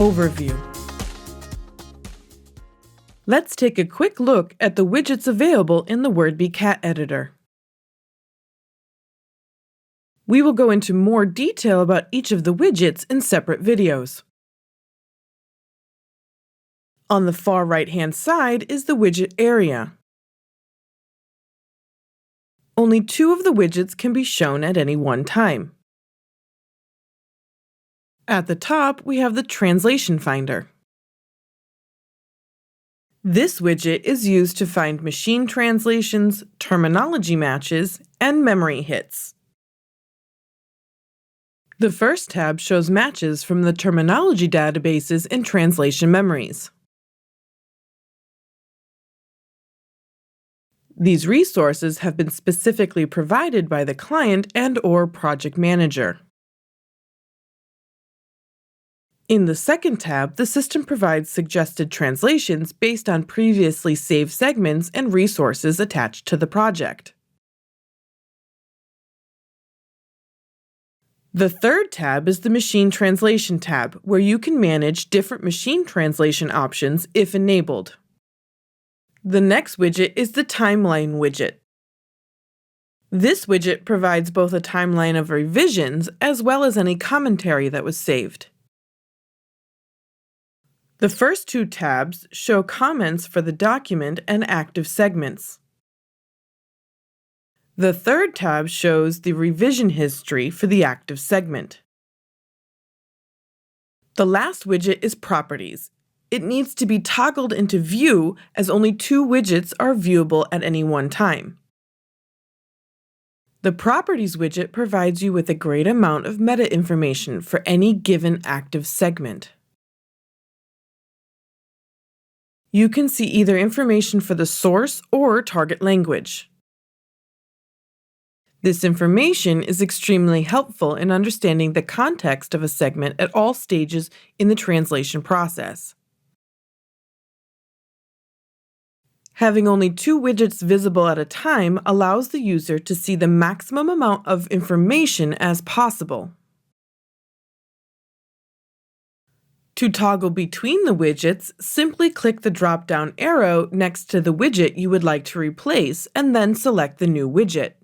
Overview. Let's take a quick look at the widgets available in the Wordbee cat editor. We will go into more detail about each of the widgets in separate videos. On the far right-hand side is the widget area. Only 2 of the widgets can be shown at any one time. At the top, we have the Translation Finder. This widget is used to find machine translations, terminology matches, and memory hits. The first tab shows matches from the terminology databases and translation memories. These resources have been specifically provided by the client and/or project manager. In the second tab, the system provides suggested translations based on previously saved segments and resources attached to the project. The third tab is the Machine Translation tab, where you can manage different machine translation options if enabled. The next widget is the Timeline widget. This widget provides both a timeline of revisions as well as any commentary that was saved. The first 2 tabs show comments for the document and active segments. The third tab shows the revision history for the active segment. The last widget is Properties. It needs to be toggled into View as only 2 widgets are viewable at any one time. The Properties widget provides you with a great amount of meta information for any given active segment. You can see either information for the source or target language. This information is extremely helpful in understanding the context of a segment at all stages in the translation process. Having only 2 widgets visible at a time allows the user to see the maximum amount of information as possible. To toggle between the widgets, simply click the drop-down arrow next to the widget you would like to replace and then select the new widget.